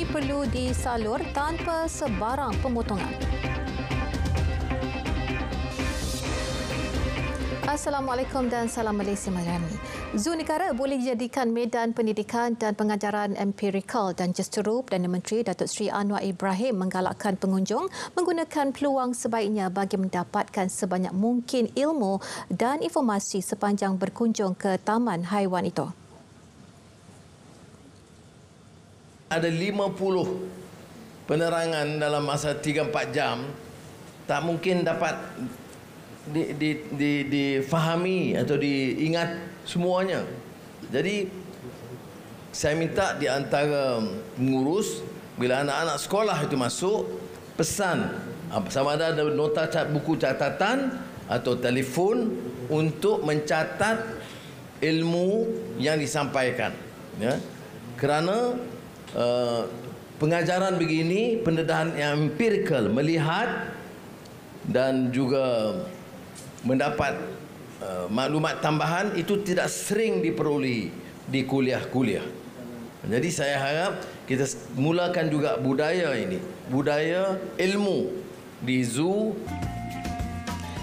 B perlu disalur tanpa sebarang pemotongan. Assalamualaikum dan salam Malaysia Melayani. Zoo negara boleh dijadikan medan pendidikan dan pengajaran empirikal dan justeru Perdana Menteri Datuk Seri Anwar Ibrahim menggalakkan pengunjung menggunakan peluang sebaiknya bagi mendapatkan sebanyak mungkin ilmu dan informasi sepanjang berkunjung ke taman haiwan itu. Ada 50 penerangan dalam masa 3-4 jam, tak mungkin dapat difahami atau diingat semuanya. Jadi saya minta di antara pengurus, bila anak-anak sekolah itu masuk, pesan sama ada nota buku catatan atau telefon untuk mencatat ilmu yang disampaikan, ya. Kerana pengajaran begini, pendedahan yang empirikal, melihat dan juga mendapat maklumat tambahan itu tidak sering diperolehi di kuliah-kuliah. Jadi saya harap kita mulakan juga budaya ini, budaya ilmu di zoo.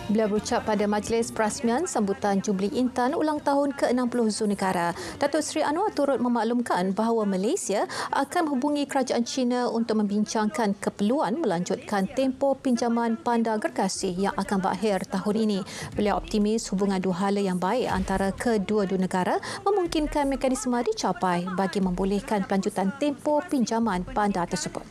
Beliau berucap pada majlis perasmian sambutan Jubli Intan ulang tahun ke-60 Zoo Negara. Datuk Seri Anwar turut memaklumkan bahawa Malaysia akan menghubungi kerajaan China untuk membincangkan keperluan melanjutkan tempoh pinjaman panda gergasi yang akan berakhir tahun ini. Beliau optimis hubungan dua hala yang baik antara kedua-dua negara memungkinkan mekanisme dicapai bagi membolehkan pelanjutan tempoh pinjaman panda tersebut.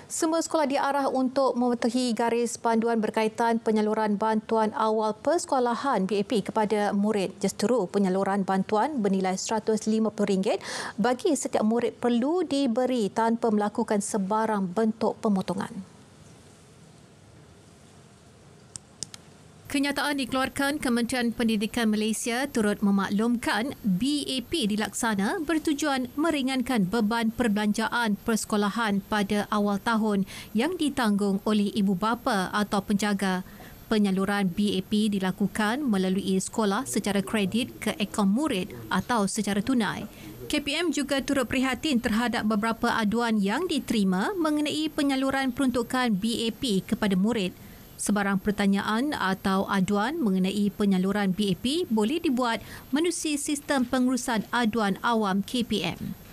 Semua sekolah diarah untuk mematuhi garis panduan berkaitan penyaluran bantuan awal persekolahan BAP kepada murid. Justeru penyaluran bantuan bernilai RM150 bagi setiap murid perlu diberi tanpa melakukan sebarang bentuk pemotongan. Kenyataan dikeluarkan Kementerian Pendidikan Malaysia turut memaklumkan BAP dilaksana bertujuan meringankan beban perbelanjaan persekolahan pada awal tahun yang ditanggung oleh ibu bapa atau penjaga. Penyaluran BAP dilakukan melalui sekolah secara kredit ke akaun murid atau secara tunai. KPM juga turut prihatin terhadap beberapa aduan yang diterima mengenai penyaluran peruntukan BAP kepada murid. Sebarang pertanyaan atau aduan mengenai penyaluran BAP boleh dibuat menerusi sistem pengurusan aduan awam KPM.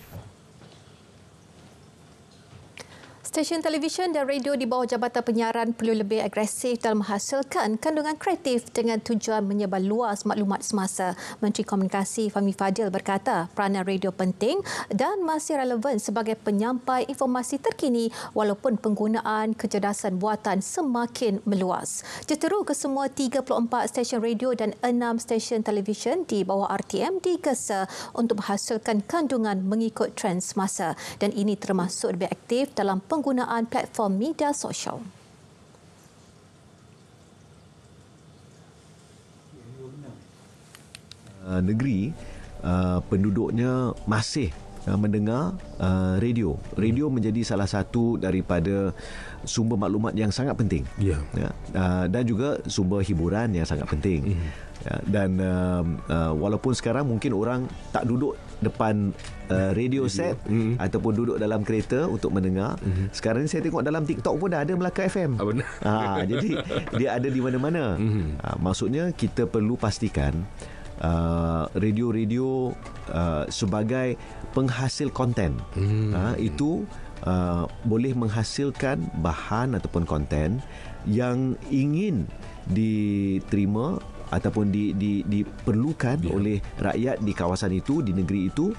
Stesen televisyen dan radio di bawah Jabatan Penyiaran perlu lebih agresif dalam menghasilkan kandungan kreatif dengan tujuan menyebar luas maklumat semasa. Menteri Komunikasi Fahmi Fadil berkata peranan radio penting dan masih relevan sebagai penyampai informasi terkini walaupun penggunaan kecerdasan buatan semakin meluas. Justeru kesemua 34 stesen radio dan 6 stesen televisyen di bawah RTM digesa untuk menghasilkan kandungan mengikut trend semasa dan ini termasuk lebih aktif dalam penggunaan platform media sosial. Negeri penduduknya masih mendengar radio. Radio menjadi salah satu daripada sumber maklumat yang sangat penting. Ya, dan juga sumber hiburan yang sangat penting. Ya, dan walaupun sekarang mungkin orang tak duduk depan radio set ataupun duduk dalam kereta untuk mendengar. Sekarang ni saya tengok dalam TikTok pun dah ada Melaka FM. Jadi dia ada di mana-mana. Maksudnya kita perlu pastikan radio-radio sebagai penghasil konten itu boleh menghasilkan bahan ataupun konten yang ingin diterima ataupun diperlukan oleh rakyat di kawasan itu, di negeri itu.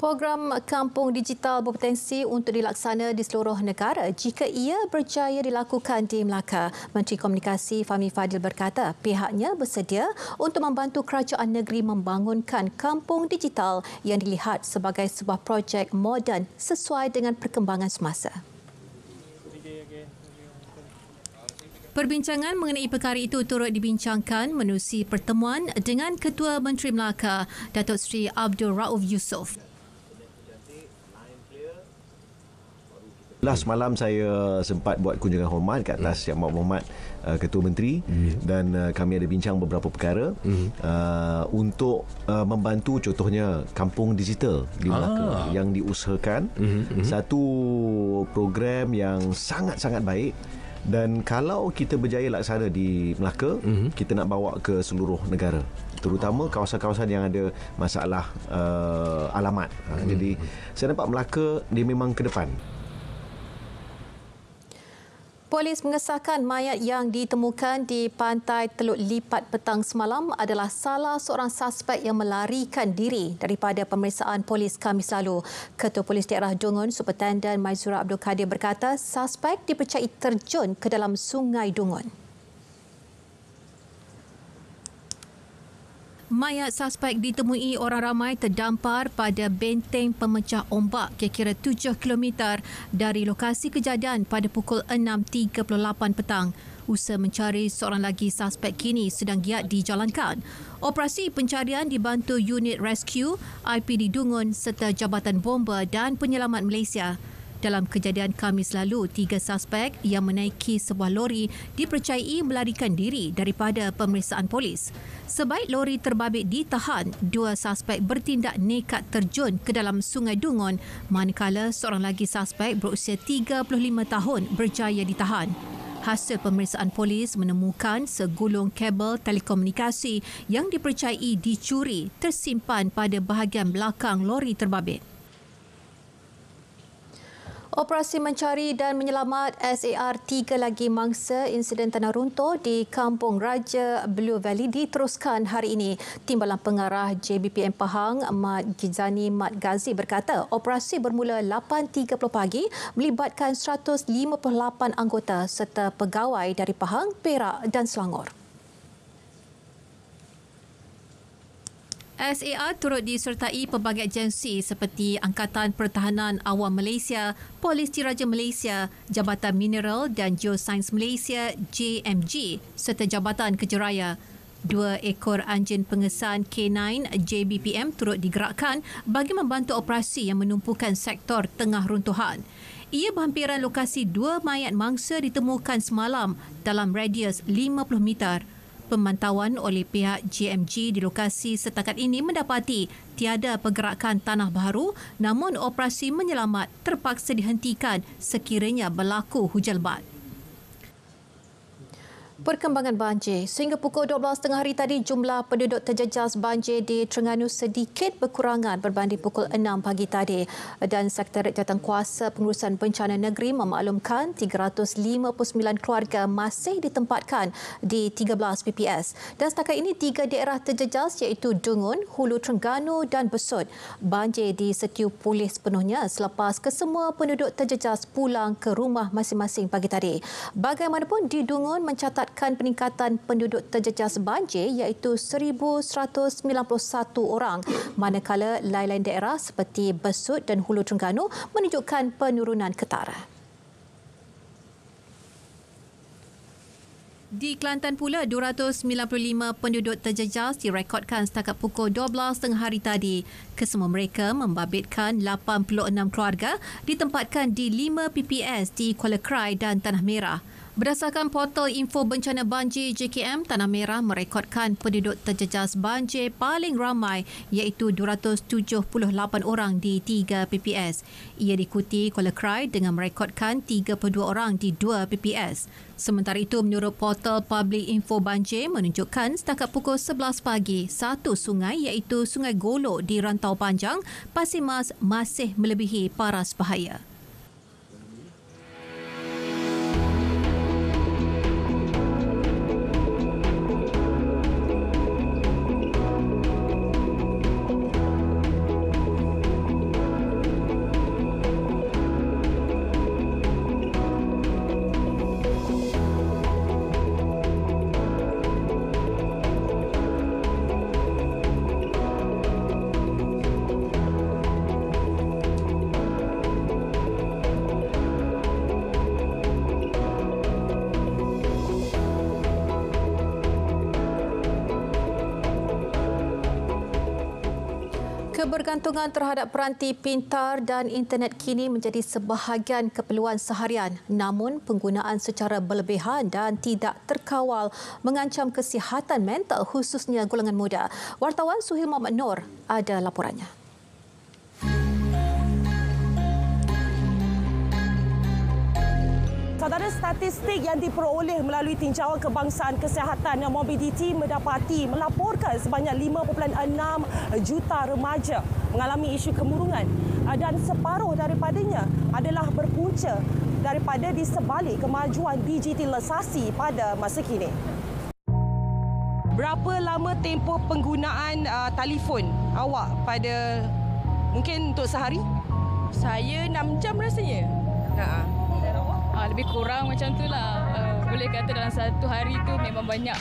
Program Kampung Digital berpotensi untuk dilaksana di seluruh negara jika ia berjaya dilakukan di Melaka. Menteri Komunikasi Fahmi Fadil berkata pihaknya bersedia untuk membantu kerajaan negeri membangunkan kampung digital yang dilihat sebagai sebuah projek moden sesuai dengan perkembangan semasa. Perbincangan mengenai perkara itu turut dibincangkan menerusi pertemuan dengan Ketua Menteri Melaka, Datuk Seri Abdul Rauf Yusof. Semalam saya sempat buat kunjungan hormat kat atas Yang Berhormat Ketua Menteri dan kami ada bincang beberapa perkara untuk membantu contohnya kampung digital di Melaka yang diusahakan. Satu program yang sangat-sangat baik. Dan kalau kita berjaya laksana di Melaka, kita nak bawa ke seluruh negara, terutama kawasan-kawasan yang ada masalah alamat. Jadi saya nampak Melaka dia memang ke depan. Polis mengesahkan mayat yang ditemukan di pantai Teluk Lipat petang semalam adalah salah seorang suspek yang melarikan diri daripada pemeriksaan polis Khamis lalu. Ketua Polis Daerah Dungun, Superintendent Maizura Abdul Kadir berkata suspek dipercayai terjun ke dalam Sungai Dungun. Mayat suspek ditemui orang ramai terdampar pada benteng pemecah ombak kira-kira 7 km dari lokasi kejadian pada pukul 6.38 petang. Usaha mencari seorang lagi suspek kini sedang giat dijalankan. Operasi pencarian dibantu unit rescue, IPD Dungun serta Jabatan Bomba dan Penyelamat Malaysia. Dalam kejadian Khamis lalu, 3 suspek yang menaiki sebuah lori dipercayai melarikan diri daripada pemeriksaan polis. Sebaik lori terbabit ditahan, 2 suspek bertindak nekat terjun ke dalam Sungai Dungun, manakala seorang lagi suspek berusia 35 tahun berjaya ditahan. Hasil pemeriksaan polis menemukan segulung kabel telekomunikasi yang dipercayai dicuri tersimpan pada bahagian belakang lori terbabit. Operasi mencari dan menyelamat SAR 3 lagi mangsa insiden tanah runtuh di Kampung Raja Blue Valley diteruskan hari ini. Timbalan Pengarah JBPM Pahang, Mat Gizani Mat Ghazi berkata operasi bermula 8.30 pagi melibatkan 158 anggota serta pegawai dari Pahang, Perak dan Selangor. SAR turut disertai pelbagai agensi seperti Angkatan Pertahanan Awam Malaysia, Polis Diraja Malaysia, Jabatan Mineral dan Geosains Malaysia JMG serta Jabatan Kejeraya. 2 ekor anjing pengesan K9 JBPM turut digerakkan bagi membantu operasi yang menumpukan sektor tengah runtuhan. Ia berhampiran lokasi 2 mayat mangsa ditemukan semalam dalam radius 50 meter. Pemantauan oleh pihak JMG di lokasi setakat ini mendapati tiada pergerakan tanah baharu, namun operasi menyelamat terpaksa dihentikan sekiranya berlaku hujan lebat. Perkembangan banjir. Sehingga pukul 12.30 hari tadi, jumlah penduduk terjejas banjir di Terengganu sedikit berkurangan berbanding pukul 6 pagi tadi. Dan Sekretariat Jawatankuasa Pengurusan Bencana Negeri memaklumkan 359 keluarga masih ditempatkan di 13 PPS. Dan setakat ini 3 daerah terjejas iaitu Dungun, Hulu Terengganu dan Besut. Banjir disetiu pulih sepenuhnya selepas kesemua penduduk terjejas pulang ke rumah masing-masing pagi tadi. Bagaimanapun, di Dungun mencatat peningkatan penduduk terjejas banjir iaitu 1,191 orang, manakala lain-lain daerah seperti Besut dan Hulu Terengganu menunjukkan penurunan ketara. Di Kelantan pula, 295 penduduk terjejas direkodkan setakat pukul 12.30 hari tadi. Kesemua mereka membabitkan 86 keluarga ditempatkan di 5 PPS di Kuala Krai dan Tanah Merah. Berdasarkan portal info bencana banjir JKM, Tanah Merah merekodkan penduduk terjejas banjir paling ramai iaitu 278 orang di 3 PPS. Ia diikuti Kuala Krai dengan merekodkan 32 orang di 2 PPS. Sementara itu, menurut portal Public Info Banjir menunjukkan setakat pukul 11 pagi, satu sungai iaitu Sungai Golok di Rantau Panjang, Pasir Mas masih melebihi paras bahaya. Kebergantungan terhadap peranti pintar dan internet kini menjadi sebahagian keperluan seharian. Namun, penggunaan secara berlebihan dan tidak terkawal mengancam kesihatan mental khususnya golongan muda. Wartawan Suhail Muhammad Noor ada laporannya. Saudara, statistik yang diperoleh melalui Tinjauan Kebangsaan Kesihatan dan Mobiliti melaporkan sebanyak 5.6 juta remaja mengalami isu kemurungan dan separuh daripadanya adalah berpunca daripada di sebalik kemajuan digitalisasi pada masa kini. Berapa lama tempoh penggunaan telefon awak pada mungkin untuk sehari? Saya 6 jam rasanya. Lebih kurang macam tu lah. Boleh kata dalam satu hari tu memang banyak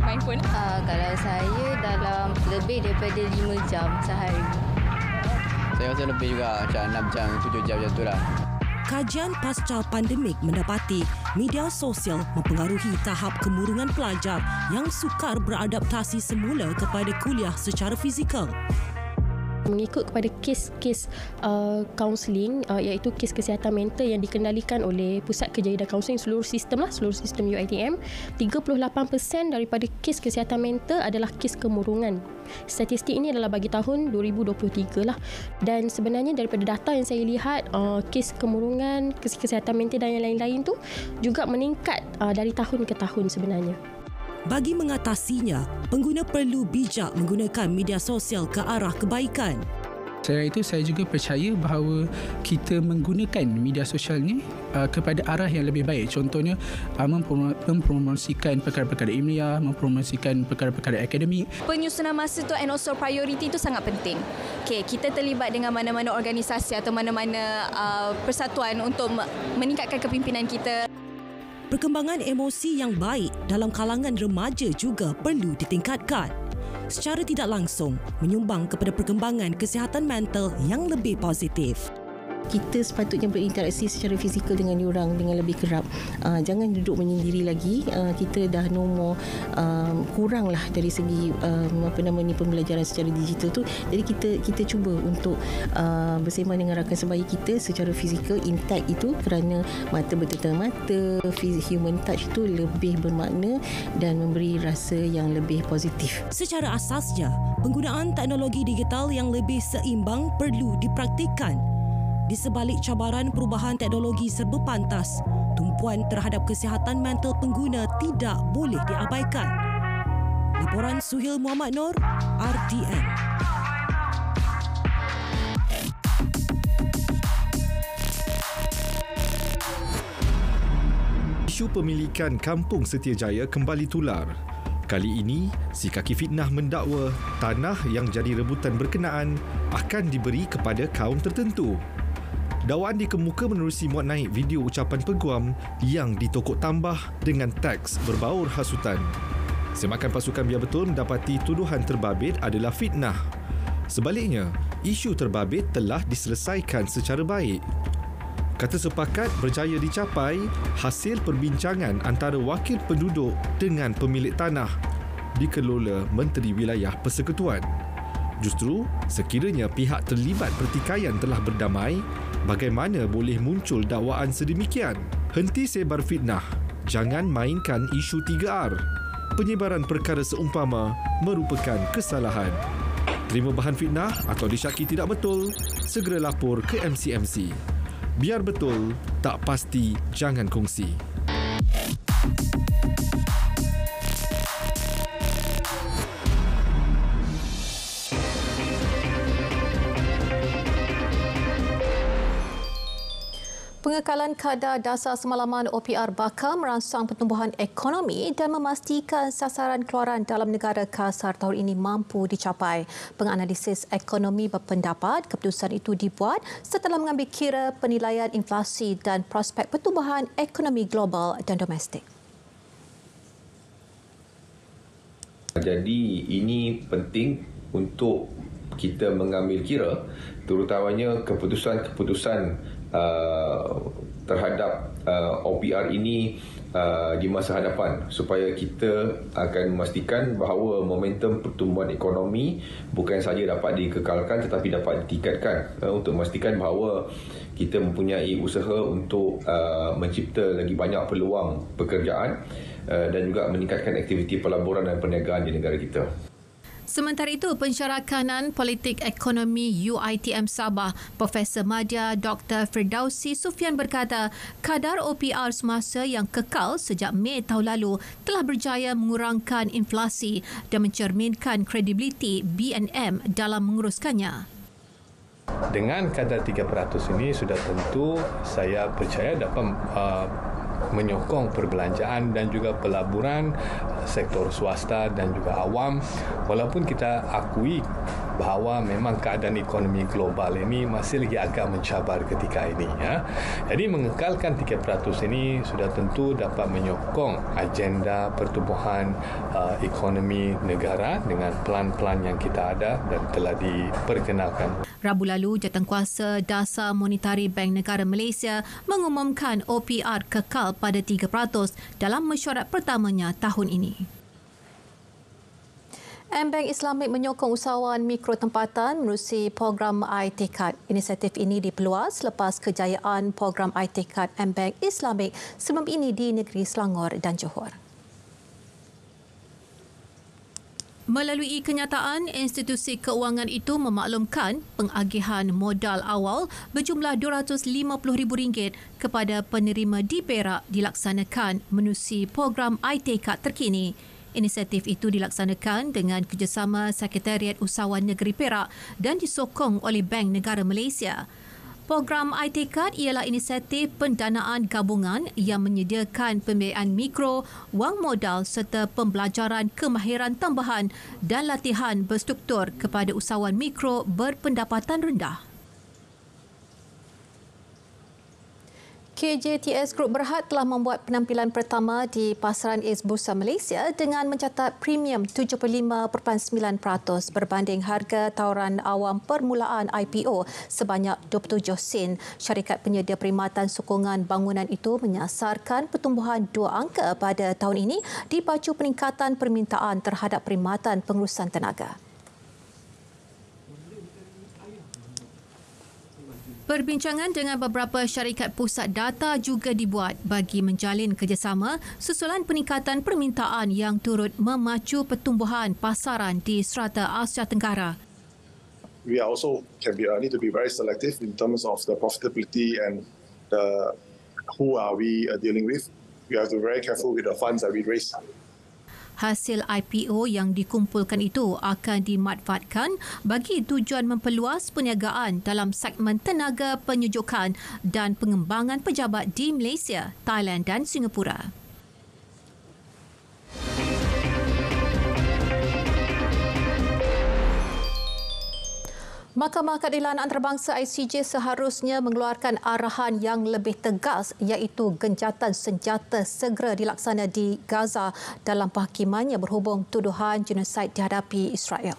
main phone. Kalau saya dalam lebih daripada 5 jam sehari. Saya rasa lebih juga, macam 6 jam, 7 jam macam tu lah. Kajian pasca pandemik mendapati media sosial mempengaruhi tahap kemurungan pelajar yang sukar beradaptasi semula kepada kuliah secara fizikal. Mengikut kepada kes-kes kaunseling iaitu kes kesihatan mental yang dikendalikan oleh Pusat Kerjaya dan Kaunseling seluruh sistem UiTM, 38% daripada kes kesihatan mental adalah kes kemurungan. Statistik ini adalah bagi tahun 2023 lah. Dan sebenarnya daripada data yang saya lihat, kes kemurungan, kes kesihatan mental dan yang lain-lain tu juga meningkat dari tahun ke tahun sebenarnya. Bagi mengatasinya, pengguna perlu bijak menggunakan media sosial ke arah kebaikan. Saya juga percaya bahawa kita menggunakan media sosial ni kepada arah yang lebih baik. Contohnya mempromosikan perkara-perkara ilmiah, mempromosikan perkara-perkara akademik. Penyusunan masa tu and also priority tu sangat penting. Kita terlibat dengan mana-mana organisasi atau mana-mana persatuan untuk meningkatkan kepimpinan kita. Perkembangan emosi yang baik dalam kalangan remaja juga perlu ditingkatkan. Secara tidak langsung, menyumbang kepada perkembangan kesihatan mental yang lebih positif. Kita sepatutnya berinteraksi secara fizikal dengan diorang dengan lebih kerap. Jangan duduk menyendiri lagi. Kita dah nombor kuranglah dari segi pembelajaran secara digital tu. Jadi kita cuba untuk bersama dengan rakan sebaya kita secara fizikal intact itu, kerana mata bertatap mata, human touch itu lebih bermakna dan memberi rasa yang lebih positif. Secara asasnya, penggunaan teknologi digital yang lebih seimbang perlu dipraktikkan. Di sebalik cabaran perubahan teknologi serba pantas, tumpuan terhadap kesihatan mental pengguna tidak boleh diabaikan. Laporan Suhail Muhammad Noor, RTM. Isu pemilikan Kampung Setiajaya kembali tular. Kali ini, si kaki fitnah mendakwa tanah yang jadi rebutan berkenaan akan diberi kepada kaum tertentu. Dakwaan dikemuka menerusi muat naik video ucapan peguam yang ditokok tambah dengan teks berbaur hasutan. Semakan Pasukan Biar Betul mendapati tuduhan terbabit adalah fitnah. Sebaliknya, isu terbabit telah diselesaikan secara baik. Kata sepakat berjaya dicapai hasil perbincangan antara wakil penduduk dengan pemilik tanah dikelola Menteri Wilayah Persekutuan. Justru, sekiranya pihak terlibat pertikaian telah berdamai, bagaimana boleh muncul dakwaan sedemikian? Henti sebar fitnah. Jangan mainkan isu 3R. Penyebaran perkara seumpama merupakan kesalahan. Terima bahan fitnah atau disyaki tidak betul, segera lapor ke MCMC. Biar betul, tak pasti jangan kongsi. Pengekalan kadar dasar semalaman OPR bakal merangsang pertumbuhan ekonomi dan memastikan sasaran keluaran dalam negara kasar tahun ini mampu dicapai. Penganalisis ekonomi berpendapat keputusan itu dibuat setelah mengambil kira penilaian inflasi dan prospek pertumbuhan ekonomi global dan domestik. Jadi ini penting untuk kita mengambil kira, terutamanya keputusan-keputusan terhadap OPR ini di masa hadapan, supaya kita akan memastikan bahawa momentum pertumbuhan ekonomi bukan sahaja dapat dikekalkan tetapi dapat ditingkatkan, untuk memastikan bahawa kita mempunyai usaha untuk mencipta lagi banyak peluang pekerjaan dan juga meningkatkan aktiviti pelaburan dan perniagaan di negara kita. Sementara itu, Pensyarakanan Politik Ekonomi UiTM Sabah, Profesor Madya Dr. Firdausi Sufian berkata, kadar OPR semasa yang kekal sejak Mei tahun lalu telah berjaya mengurangkan inflasi dan mencerminkan kredibiliti BNM dalam menguruskannya. Dengan kadar 3% ini sudah tentu saya percaya dapat menyokong perbelanjaan dan juga pelaburan sektor swasta dan juga awam, walaupun kita akui bahawa memang keadaan ekonomi global ini masih lagi agak mencabar ketika ini, ya. Jadi mengekalkan 3% ini sudah tentu dapat menyokong agenda pertumbuhan ekonomi negara dengan pelan-pelan yang kita ada dan telah diperkenalkan. Rabu lalu, Jawatankuasa Dasar Monetari Bank Negara Malaysia mengumumkan OPR kekal pada 3% dalam mesyuarat pertamanya tahun ini. Bank Islamik menyokong usahawan mikro tempatan menerusi program iTekad. Inisiatif ini diperluas selepas kejayaan program iTekad Bank Islamik sebelum ini di negeri Selangor dan Johor. Melalui kenyataan, institusi keuangan itu memaklumkan pengagihan modal awal berjumlah RM250,000 kepada penerima di Perak dilaksanakan menerusi program iTekad terkini. Inisiatif itu dilaksanakan dengan kerjasama Sekretariat Usahawan Negeri Perak dan disokong oleh Bank Negara Malaysia. Program iTekad ialah inisiatif pendanaan gabungan yang menyediakan pembiayaan mikro, wang modal serta pembelajaran kemahiran tambahan dan latihan berstruktur kepada usahawan mikro berpendapatan rendah. KJTS Group Berhad telah membuat penampilan pertama di pasaran East Bursa Malaysia dengan mencatat premium 75.9% berbanding harga tawaran awam permulaan IPO sebanyak 27 sen. Syarikat penyedia perkhidmatan sokongan bangunan itu menyasarkan pertumbuhan 2 angka pada tahun ini dipacu peningkatan permintaan terhadap perkhidmatan pengurusan tenaga. Perbincangan dengan beberapa syarikat pusat data juga dibuat bagi menjalin kerjasama susulan peningkatan permintaan yang turut memacu pertumbuhan pasaran di strata Asia Tenggara. We also need to be very selective in terms of the profitability and who are we dealing with. We have to be very careful with the funds that we raise. Hasil IPO yang dikumpulkan itu akan dimanfaatkan bagi tujuan memperluas perniagaan dalam segmen tenaga penyejukan dan pengembangan pejabat di Malaysia, Thailand dan Singapura. Mahkamah Keadilan Antarabangsa ICJ seharusnya mengeluarkan arahan yang lebih tegas iaitu gencatan senjata segera dilaksana di Gaza dalam penghakimannya berhubung tuduhan genosid dihadapi Israel.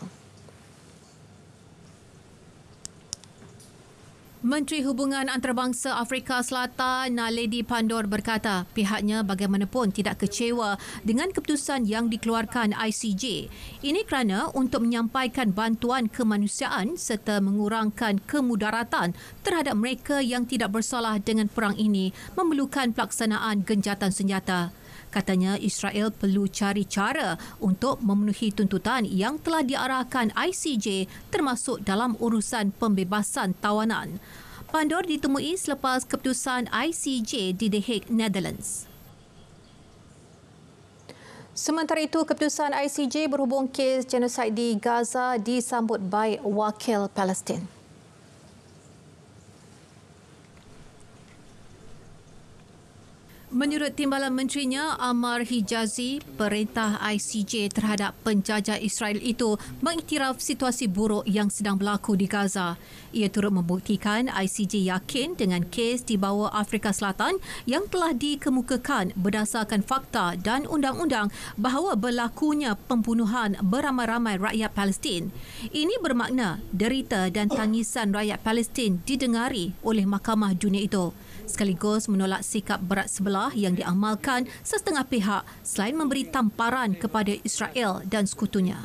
Menteri Hubungan Antarabangsa Afrika Selatan Naledi Pandor berkata pihaknya bagaimanapun tidak kecewa dengan keputusan yang dikeluarkan ICJ. Ini kerana untuk menyampaikan bantuan kemanusiaan serta mengurangkan kemudaratan terhadap mereka yang tidak bersalah dengan perang ini memerlukan pelaksanaan gencatan senjata. Katanya Israel perlu cari cara untuk memenuhi tuntutan yang telah diarahkan ICJ termasuk dalam urusan pembebasan tawanan. Pandor ditemui selepas keputusan ICJ di The Hague, Netherlands. Sementara itu, keputusan ICJ berhubung kes genosid di Gaza disambut baik wakil Palestin. Menurut Timbalan Menterinya Ammar Hijazi, perintah ICJ terhadap penjajah Israel itu mengiktiraf situasi buruk yang sedang berlaku di Gaza. Ia turut membuktikan ICJ yakin dengan kes di bawah Afrika Selatan yang telah dikemukakan berdasarkan fakta dan undang-undang bahawa berlakunya pembunuhan beramai-ramai rakyat Palestin. Ini bermakna derita dan tangisan rakyat Palestin didengari oleh Mahkamah Dunia itu. sekaligus menolak sikap berat sebelah yang diamalkan setengah pihak selain memberi tamparan kepada Israel dan sekutunya.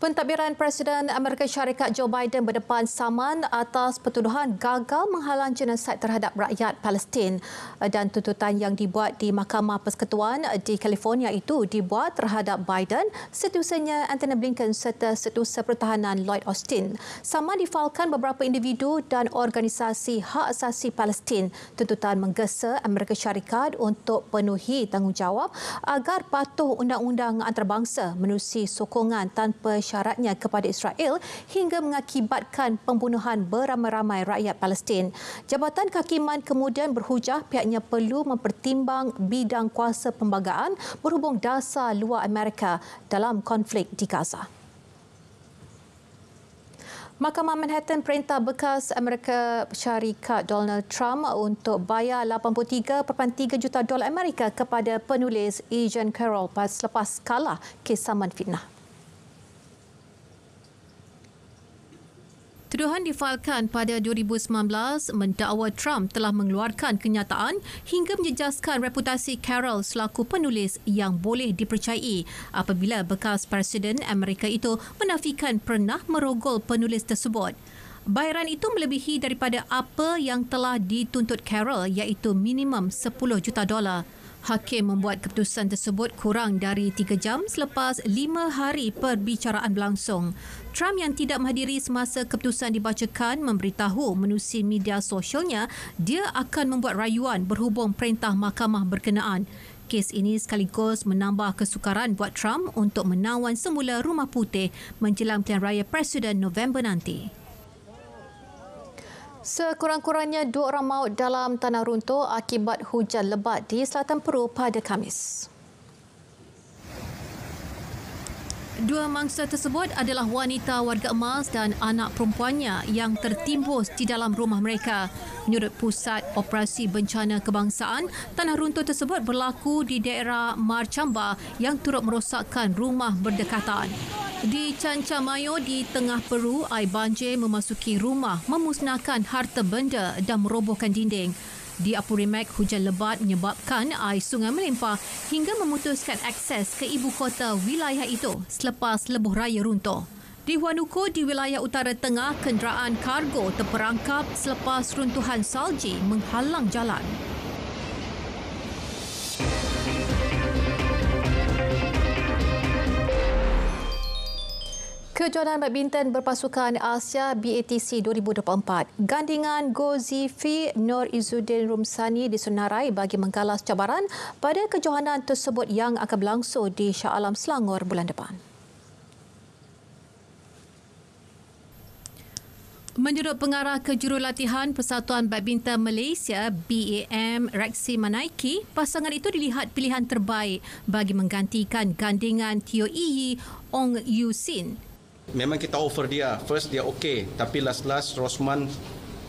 Pentadbiran Presiden Amerika Syarikat Joe Biden berdepan saman atas pertuduhan gagal menghalang genosid terhadap rakyat Palestin dan tuntutan yang dibuat di Mahkamah Persekutuan di California itu dibuat terhadap Biden, setiausaha Antony Blinken serta Setiausaha Pertahanan Lloyd Austin. Saman difalkan beberapa individu dan organisasi hak asasi Palestin. Tuntutan menggesa Amerika Syarikat untuk penuhi tanggungjawab agar patuh undang-undang antarabangsa menerusi sokongan tanpa syaratnya kepada Israel hingga mengakibatkan pembunuhan beramai-ramai rakyat Palestin. Jabatan Kehakiman kemudian berhujah pihaknya perlu mempertimbang bidang kuasa perlembagaan berhubung dasar luar Amerika dalam konflik di Gaza. Mahkamah Manhattan perintah bekas Amerika Syarikat Donald Trump untuk bayar $83.3 juta Amerika kepada penulis E. Jean Carroll selepas kalah kes saman fitnah. Tuduhan difailkan pada 2019 mendakwa Trump telah mengeluarkan kenyataan hingga menjejaskan reputasi Carroll selaku penulis yang boleh dipercayai apabila bekas Presiden Amerika itu menafikan pernah merogol penulis tersebut. Bayaran itu melebihi daripada apa yang telah dituntut Carroll iaitu minimum $10 juta. Hakim membuat keputusan tersebut kurang dari 3 jam selepas 5 hari perbicaraan berlangsung. Trump yang tidak menghadiri semasa keputusan dibacakan memberitahu menerusi media sosialnya dia akan membuat rayuan berhubung perintah mahkamah berkenaan. Kes ini sekaligus menambah kesukaran buat Trump untuk menawan semula Rumah Putih menjelang pilihan raya Presiden November nanti. Sekurang-kurangnya 2 orang maut dalam tanah runtuh akibat hujan lebat di selatan Peru pada Khamis. 2 mangsa tersebut adalah wanita warga emas dan anak perempuannya yang tertimbus di dalam rumah mereka. Menurut Pusat Operasi Bencana Kebangsaan, tanah runtuh tersebut berlaku di daerah Marchamba yang turut merosakkan rumah berdekatan. Di Cancamayo di tengah Peru, air banjir memasuki rumah, memusnahkan harta benda dan merobohkan dinding. Di Apurimac, hujan lebat menyebabkan air sungai melimpah hingga memutuskan akses ke ibu kota wilayah itu selepas lebuh raya runtuh. Di Huánuco di wilayah utara tengah, kenderaan kargo terperangkap selepas runtuhan salji menghalang jalan. Kejohanan badminton berpasukan Asia BATC 2024. Gandingan Go Zifi Nur Izzuddin Rumsani disenarai bagi menggalas cabaran pada kejohanan tersebut yang akan berlangsung di Shah Alam Selangor bulan depan. Menurut pengarah kejurulatihan Persatuan Badminton Malaysia BAM Reksi Manaiki, pasangan itu dilihat pilihan terbaik bagi menggantikan gandingan Teo Iyi Ong Yu Sin. Memang kita offer dia, first dia okey, tapi last Rosman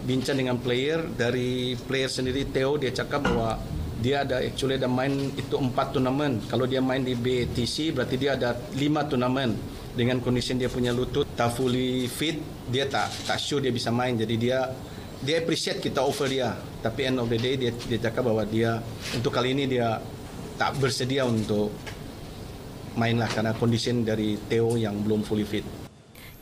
bincang dengan player, dari player sendiri Theo dia cakap bahawa dia ada main itu 4 turnamen. Kalau dia main di BATC berarti dia ada 5 turnamen. Dengan kondisi dia punya lutut tak fully fit, dia tak sure dia bisa main. Jadi dia appreciate kita offer dia. Tapi end of the day dia cakap bahawa dia untuk kali ini dia tak bersedia untuk mainlah karena kondisi dari Theo yang belum fully fit.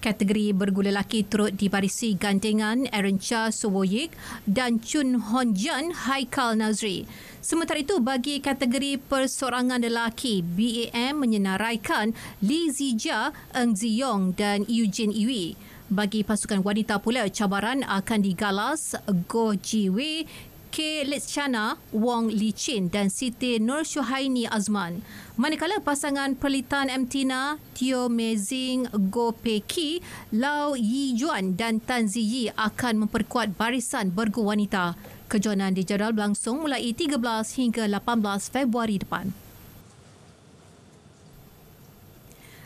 Kategori bergula lelaki turut dibarisi gandingan Aaron Chia Sowoyik dan Chun Hon Jan Haikal Nazri. Sementara itu, bagi kategori persorangan lelaki, BAM menyenaraikan Lee Zijia, Eng Ziyong dan Eugene Iwi. Bagi pasukan wanita pula, cabaran akan digalas Goh Ji Wei, K. Letchana, Wong Li Chin dan Siti Nur Syuhaini Azman. Manakala pasangan perlitan Mtina, Teo Mezing, Goh Pei Ki, Lau Yi Juan dan Tan Ziyi akan memperkuat barisan bergu wanita. Kejohanan dijadual berlangsung mulai 13 hingga 18 Februari depan.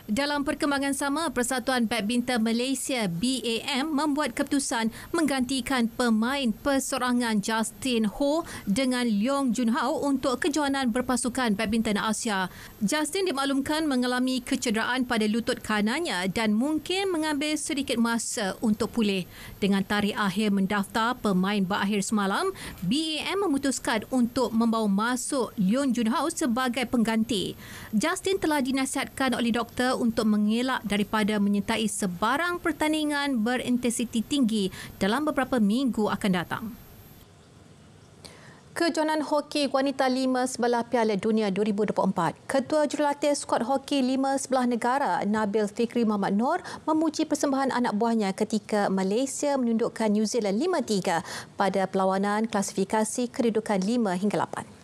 Dalam perkembangan sama, Persatuan Badminton Malaysia BAM membuat keputusan menggantikan pemain persorangan Justin Ho dengan Leong Junhao untuk kejohanan berpasukan badminton Asia. Justin dimaklumkan mengalami kecederaan pada lutut kanannya dan mungkin mengambil sedikit masa untuk pulih. Dengan tarikh akhir mendaftar pemain berakhir semalam, BAM memutuskan untuk membawa masuk Leong Junhao sebagai pengganti. Justin telah dinasihatkan oleh doktor untuk mengelak daripada menyertai sebarang pertandingan berintensiti tinggi dalam beberapa minggu akan datang. Kejohanan hoki wanita 5 sebelah Piala Dunia 2024. Ketua Jurulatih skuad hoki 5 sebelah negara Nabil Fikri Muhammad Noor memuji persembahan anak buahnya ketika Malaysia menundukkan New Zealand 5-3 pada perlawanan klasifikasi kedudukan 5 hingga 8.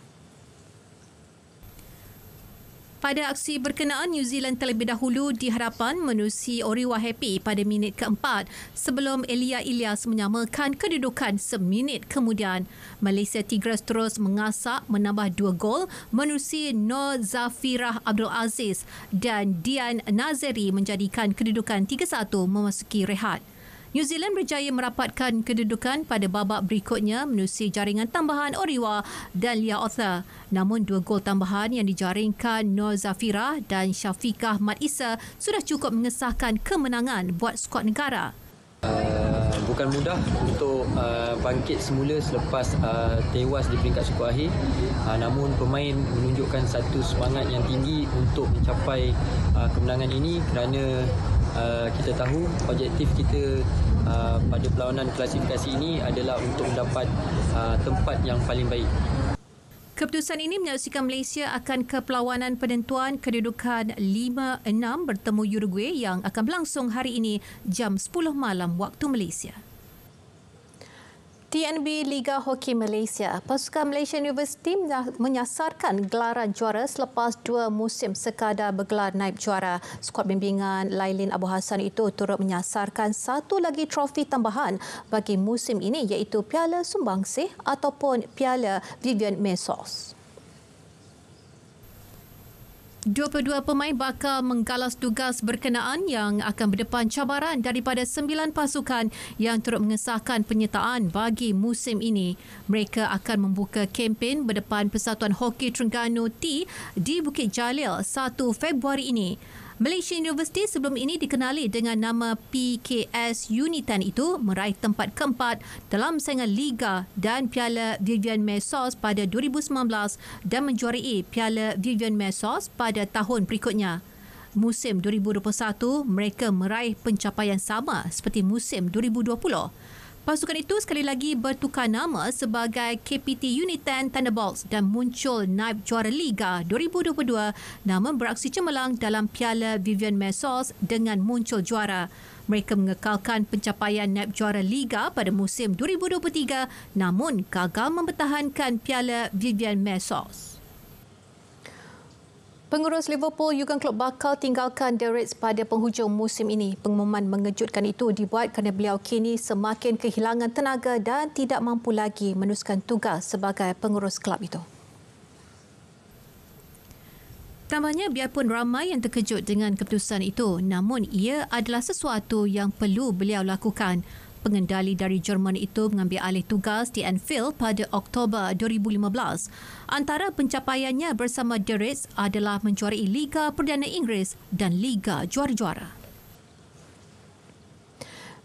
Pada aksi berkenaan, New Zealand terlebih dahulu di hadapan menerusi Oriwa Happy pada minit keempat sebelum Elia Ilyas menyamakan kedudukan seminit kemudian. Malaysia Tigers terus mengasak menambah 2 gol menerusi Nur Zafirah Abdul Aziz dan Dian Nazeri menjadikan kedudukan 3-1 memasuki rehat. New Zealand berjaya merapatkan kedudukan pada babak berikutnya menerusi jaringan tambahan Oriwa dan Lia Arthur. Namun 2 gol tambahan yang dijaringkan Nur Zafirah dan Syafiqah Mat Isa sudah cukup mengesahkan kemenangan buat skuad negara. Bukan mudah untuk bangkit semula selepas tewas di peringkat suku akhir. Namun pemain menunjukkan satu semangat yang tinggi untuk mencapai kemenangan ini kerana kita tahu objektif kita pada perlawanan klasifikasi ini adalah untuk mendapat tempat yang paling baik. Keputusan ini menyaksikan Malaysia akan ke perlawanan penentuan kedudukan 5-6 bertemu Uruguay yang akan berlangsung hari ini jam 10 malam waktu Malaysia. TNB Liga Hoki Malaysia. Pasukan Malaysia University menyasarkan gelaran juara selepas 2 musim sekadar bergelar naib juara. Skuad bimbingan Lailin Abu Hassan itu turut menyasarkan satu lagi trofi tambahan bagi musim ini iaitu Piala Sumbangsih ataupun Piala Vivian Mesos. 22 pemain bakal menggalas tugas berkenaan yang akan berdepan cabaran daripada 9 pasukan yang turut mengesahkan penyertaan bagi musim ini. Mereka akan membuka kempen berdepan Persatuan Hoki Terengganu T di Bukit Jalil 1 Februari ini. Malaysia University sebelum ini dikenali dengan nama PKS Unitan itu meraih tempat keempat dalam saingan Liga dan Piala Vivian Mesos pada 2019 dan menjuarai Piala Vivian Mesos pada tahun berikutnya. Musim 2021, mereka meraih pencapaian sama seperti musim 2020. Pasukan itu sekali lagi bertukar nama sebagai KPT Unitan Thunderbolts dan muncul naib juara Liga 2022 namun beraksi cemerlang dalam Piala Vivian Mesos dengan muncul juara. Mereka mengekalkan pencapaian naib juara Liga pada musim 2023 namun gagal mempertahankan Piala Vivian Mesos. Pengurus Liverpool Jurgen Klopp bakal tinggalkan The Reds pada penghujung musim ini. Pengumuman mengejutkan itu dibuat kerana beliau kini semakin kehilangan tenaga dan tidak mampu lagi meneruskan tugas sebagai pengurus kelab itu. Tambahnya, biarpun ramai yang terkejut dengan keputusan itu, namun ia adalah sesuatu yang perlu beliau lakukan. Pengendali dari Jerman itu mengambil alih tugas di Anfield pada Oktober 2015. Antara pencapaiannya bersama The Reds adalah menjuarai Liga Perdana Inggeris dan Liga Juara-Juara.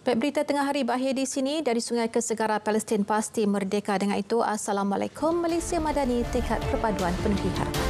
Baik, berita tengah hari berakhir di sini. Dari Sungai ke Segara, Palestin pasti merdeka. Dengan itu, Assalamualaikum. Malaysia Madani, tekad perpaduan penuh harap.